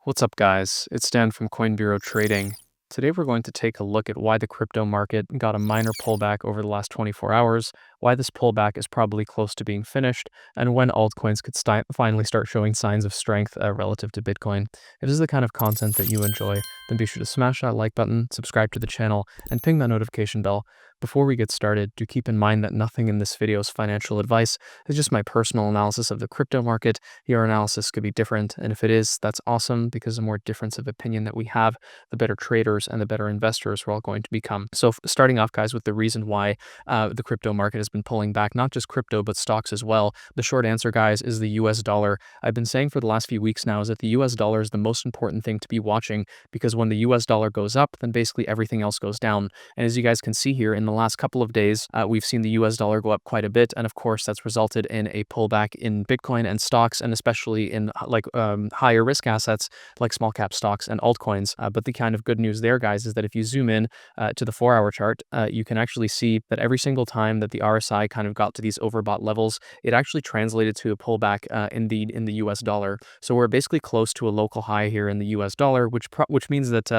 What's up, guys? It's Dan from Coin Bureau Trading. Today we're going to take a look at why the crypto market got a minor pullback over the last 24 hours, why this pullback is probably close to being finished, and when altcoins could finally start showing signs of strength relative to Bitcoin. If this is the kind of content that you enjoy, then be sure to smash that like button, subscribe to the channel, and ping that notification bell. Before we get started, do keep in mind that nothing in this video is financial advice. It's just my personal analysis of the crypto market. Your analysis could be different, and if it is, that's awesome, because the more difference of opinion that we have, the better traders and the better investors we're all going to become. So starting off, guys, with the reason why the crypto market has been pulling back, not just crypto, but stocks as well. The short answer, guys, is the US dollar. I've been saying for the last few weeks now is that the US dollar is the most important thing to be watching, because when the US dollar goes up, then basically everything else goes down. And as you guys can see here, in the last couple of days, we've seen the US dollar go up quite a bit. And of course, that's resulted in a pullback in Bitcoin and stocks, and especially in higher risk assets like small cap stocks and altcoins. But the kind of good news there, guys, is that if you zoom in to the 4-hour chart, you can actually see that every single time that the RSI kind of got to these overbought levels, it actually translated to a pullback in the US dollar. So we're basically close to a local high here in the US dollar, which means that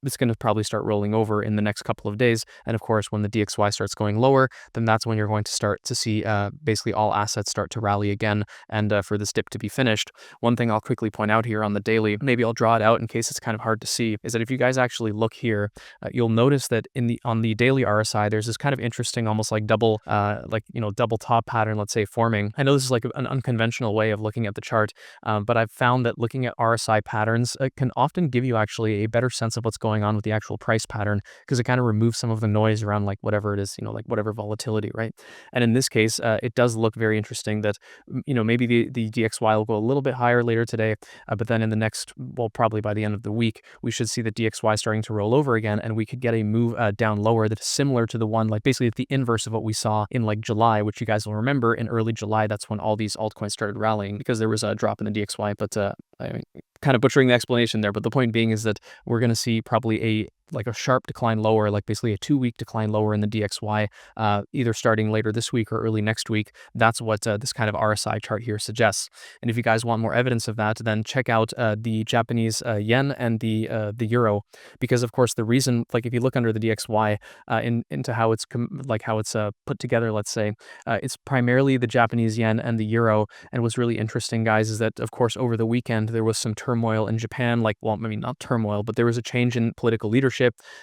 it's going to probably start rolling over in the next couple of days. And of course, when the DXY starts going lower, then that's when you're going to start to see basically all assets start to rally again, and for this dip to be finished. One thing I'll quickly point out here on the daily, maybe I'll draw it out in case it's kind of hard to see, is that if you guys actually look here, you'll notice that on the daily RSI, there's this kind of interesting, almost like double top pattern, let's say, forming. I know this is like an unconventional way of looking at the chart, but I've found that looking at RSI patterns can often give you actually a better sense of what's going on with the actual price pattern, because it kind of removes some of the noise around like whatever it is, like whatever volatility, right? And in this case, it does look very interesting that, maybe the DXY will go a little bit higher later today, but then in the next, well, probably by the end of the week, we should see the DXY starting to roll over again, and we could get a move down lower that is similar to the one, like basically the inverse of what we saw in like July, which you guys will remember in early July. That's when all these altcoins started rallying because there was a drop in the DXY. But kind of butchering the explanation there, but the point being is that we're going to see probably a sharp decline lower, like basically a 2-week decline lower in the DXY, either starting later this week or early next week. That's what this kind of RSI chart here suggests. And if you guys want more evidence of that, then check out the Japanese yen and the euro, because of course the reason, like if you look under the DXY into how it's put together, let's say, it's primarily the Japanese yen and the euro. And what's really interesting, guys, is that of course over the weekend there was some turmoil in Japan, not turmoil, but there was a change in political leadership.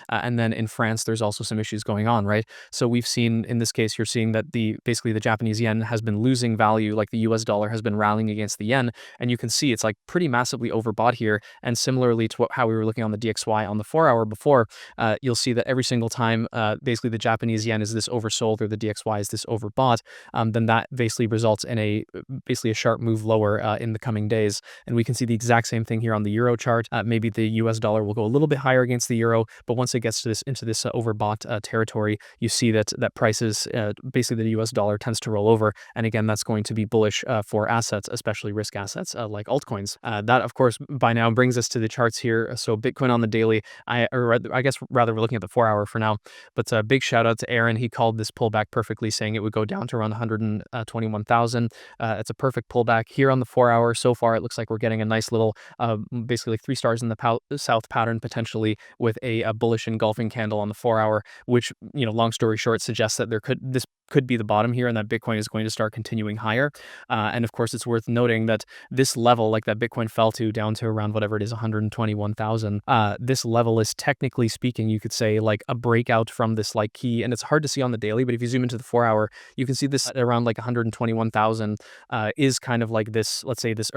And then in France, there's also some issues going on, right? So we've seen, in this case, you're seeing that basically the Japanese yen has been losing value, like the US dollar has been rallying against the yen. And you can see it's like pretty massively overbought here. And similarly to how we were looking on the DXY on the 4-hour before, you'll see that every single time basically the Japanese yen is this oversold or the DXY is this overbought, then that basically results in a sharp move lower in the coming days. And we can see the exact same thing here on the euro chart. Maybe the US dollar will go a little bit higher against the euro, but once it gets to into this overbought territory, you see that prices, basically the US dollar tends to roll over. And again, that's going to be bullish for assets, especially risk assets like altcoins. That, of course, by now brings us to the charts here. So Bitcoin on the daily, I guess rather we're looking at the 4-hour for now, but big shout out to Aaron. He called this pullback perfectly, saying it would go down to around 121,000. It's a perfect pullback here on the 4-hour. So far, it looks like we're getting a nice little, basically like 3 stars in the south pattern, potentially with a bullish engulfing candle on the 4-hour, which, long story short, suggests that this could be the bottom here, and that Bitcoin is going to start continuing higher. And of course, it's worth noting that this level, like that Bitcoin fell to down to around whatever it is, 121,000. This level is, technically speaking, you could say like a breakout from this like key, and it's hard to see on the daily, but if you zoom into the 4-hour, you can see this at around like 121,000 is kind of like this, let's say this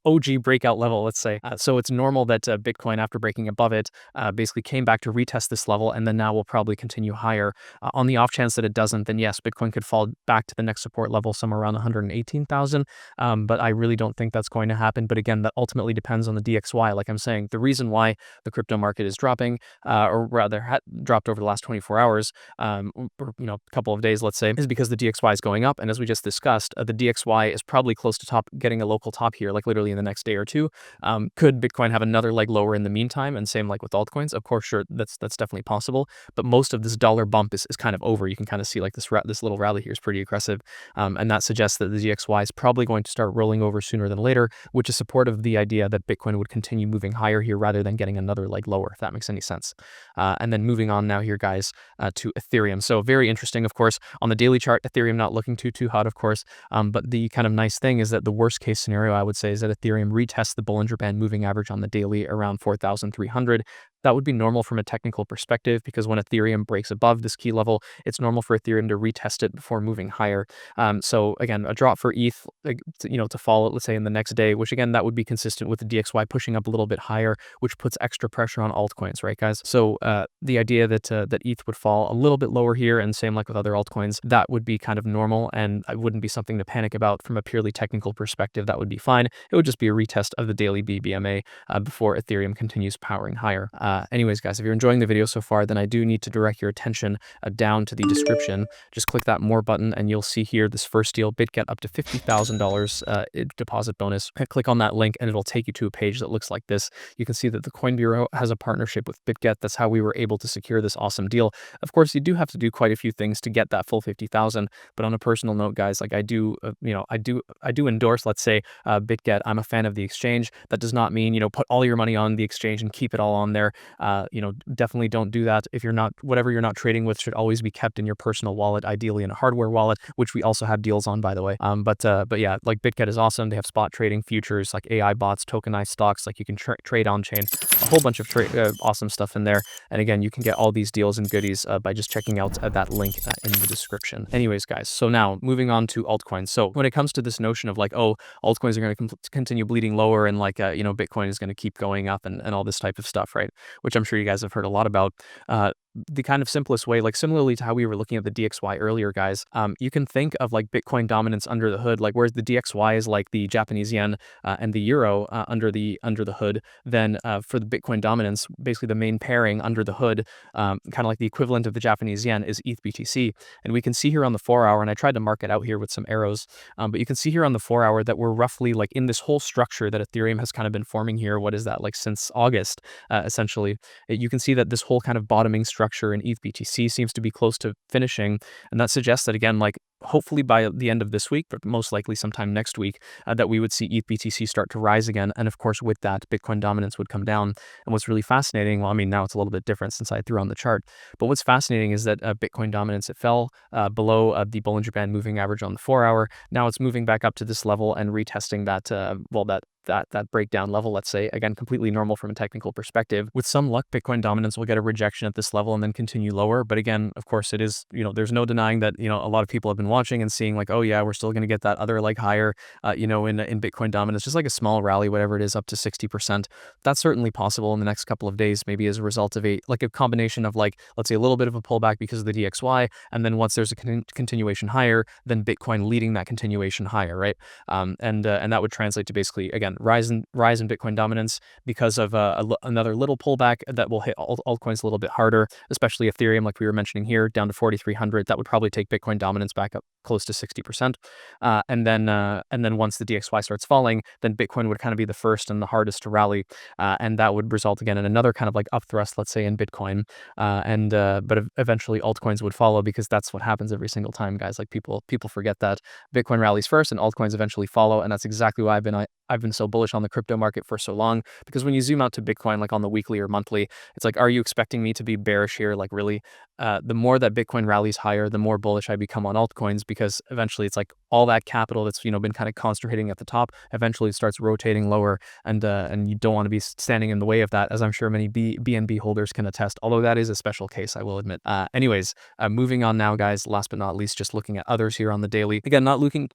OG breakout level, let's say. So it's normal that Bitcoin, after breaking above it, basically came back to retest this level, and then now will probably continue higher. On the off chance that it doesn't, then yes, Bitcoin could fall back to the next support level somewhere around 118,000. But I really don't think that's going to happen. But again, that ultimately depends on the DXY. Like I'm saying, the reason why the crypto market is dropping, or rather had dropped over the last 24 hours, or a couple of days, let's say, is because the DXY is going up. And as we just discussed, the DXY is probably close to getting a local top here, like literally in the next day or two. Could Bitcoin have another leg lower in the meantime? And same like with altcoins, of course, sure, that's definitely possible. But most of this dollar bump is kind of over. You can kind of see like this this little rally here is pretty aggressive, and that suggests that the DXY is probably going to start rolling over sooner than later, which is supportive of the idea that Bitcoin would continue moving higher here rather than getting another leg lower, if that makes any sense. And then moving on now here, guys, to Ethereum. So very interesting, of course, on the daily chart, Ethereum not looking too hot, of course, but the kind of nice thing is that the worst case scenario, I would say, is that Ethereum retests the Bollinger Band moving average on the daily around 4,300. That would be normal from a technical perspective, because when Ethereum breaks above this key level, it's normal for Ethereum to retest it before moving higher. So again, a drop for ETH, to follow, let's say in the next day, which again, that would be consistent with the DXY pushing up a little bit higher, which puts extra pressure on altcoins, right, guys? So the idea that that ETH would fall a little bit lower here, and same like with other altcoins, that would be kind of normal, and it wouldn't be something to panic about from a purely technical perspective. That would be fine. It would just be a retest of the daily BBMA before Ethereum continues powering higher. Anyways, guys, if you're enjoying the video so far, then I do need to direct your attention down to the description. Just click that more button and you'll see here this first deal, BitGet up to $50,000 deposit bonus. Click on that link and it'll take you to a page that looks like this. You can see that the Coin Bureau has a partnership with BitGet. That's how we were able to secure this awesome deal. Of course, you do have to do quite a few things to get that full 50,000, but on a personal note, guys, like I do endorse, let's say, BitGet. I'm a fan of the exchange. That does not mean, put all your money on the exchange and keep it all on there. Definitely don't do that. If whatever you're not trading with should always be kept in your personal wallet, ideally in a hardware wallet, which we also have deals on, by the way. But yeah, like BitGet is awesome. They have spot trading, futures, like AI bots, tokenized stocks, like you can trade on chain, a whole bunch of awesome stuff in there. And again, you can get all these deals and goodies by just checking out that link in the description. Anyways, guys, so now moving on to altcoins. So when it comes to this notion of like, oh, altcoins are going to continue bleeding lower, and like, Bitcoin is going to keep going up, and all this type of stuff, right? Which I'm sure you guys have heard a lot about. The kind of simplest way, like similarly to how we were looking at the DXY earlier, guys, you can think of like Bitcoin dominance under the hood, like whereas the DXY is like the Japanese yen and the euro under the hood, then for the Bitcoin dominance, basically the main pairing under the hood, kind of like the equivalent of the Japanese yen, is ETH BTC. And we can see here on the 4-hour, and I tried to mark it out here with some arrows, but you can see here on the 4-hour that we're roughly like in this whole structure that Ethereum has kind of been forming here. What is that, like since August, essentially? You can see that this whole kind of bottoming structure in ETH BTC seems to be close to finishing, and that suggests that, again, like hopefully by the end of this week, but most likely sometime next week, that we would see ETH BTC start to rise again. And of course, with that, Bitcoin dominance would come down. And what's really fascinating, well, I mean, now it's a little bit different since I threw on the chart, but what's fascinating is that Bitcoin dominance, it fell below the Bollinger Band moving average on the 4-hour. Now it's moving back up to this level and retesting that, that breakdown level, let's say. Again, completely normal from a technical perspective. With some luck, Bitcoin dominance will get a rejection at this level and then continue lower. But again, of course, it is, there's no denying that, a lot of people have been watching and seeing like, oh yeah, we're still going to get that other leg higher, in Bitcoin dominance, just like a small rally, whatever it is, up to 60%. That's certainly possible in the next couple of days, maybe as a result of a combination of like, let's say a little bit of a pullback because of the DXY. And then once there's a continuation higher, then Bitcoin leading that continuation higher, right? And that would translate to basically, again, rise in Bitcoin dominance because of another little pullback that will hit altcoins a little bit harder, especially Ethereum, like we were mentioning here, down to 4,300. That would probably take Bitcoin dominance back up close to 60%. And then once the DXY starts falling, then Bitcoin would kind of be the first and the hardest to rally. And that would result again in another kind of like up thrust, let's say, in Bitcoin. But eventually altcoins would follow, because that's what happens every single time, guys. Like people forget that Bitcoin rallies first and altcoins eventually follow. And that's exactly why I've been so bullish on the crypto market for so long, because when you zoom out to Bitcoin, like on the weekly or monthly, it's like, are you expecting me to be bearish here? Like really, the more that Bitcoin rallies higher, the more bullish I become on altcoins, because eventually it's like all that capital that's, been kind of concentrating at the top, eventually starts rotating lower, and you don't want to be standing in the way of that, as I'm sure many BNB holders can attest, although that is a special case, I will admit. Anyways, moving on now, guys, last but not least, just looking at others here on the daily. Again, not looking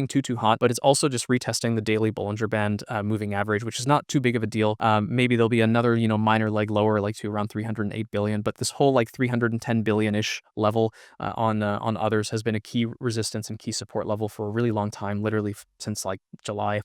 too hot, but it's also just retesting the daily Bollinger Band moving average, which is not too big of a deal. Maybe there'll be another, minor leg lower, like to around 308 billion, but this whole like 310 billion-ish level on others has been a key resistance and key support level for a really long time, literally since like July.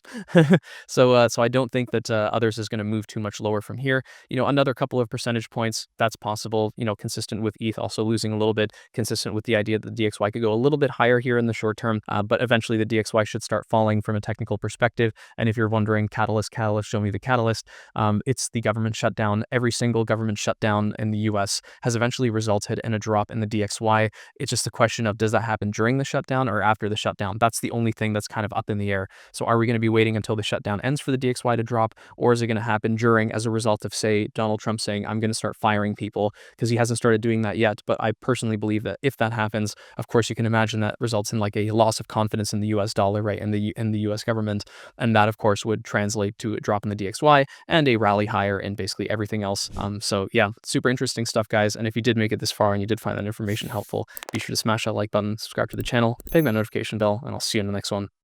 So I don't think that others is going to move too much lower from here. Another couple of percentage points, that's possible, consistent with ETH also losing a little bit, consistent with the idea that the DXY could go a little bit higher here in the short term, but eventually the DXY should start falling from a technical perspective. And if you're wondering, catalyst, show me the catalyst, it's the government shutdown. Every single government shutdown in the US has eventually resulted resulted in a drop in the DXY. It's just a question of, does that happen during the shutdown or after the shutdown? That's the only thing that's kind of up in the air. So are we going to be waiting until the shutdown ends for the DXY to drop, or is it going to happen during, as a result of, say, Donald Trump saying, I'm going to start firing people, because he hasn't started doing that yet. But I personally believe that if that happens, of course, you can imagine that results in like a loss of confidence in the US dollar, right, in the US government. And that, of course, would translate to a drop in the DXY and a rally higher in basically everything else. So yeah, super interesting stuff, guys. And if you did make it this far and you did find that information helpful, be sure to smash that like button, subscribe to the channel, ping that notification bell, and I'll see you in the next one.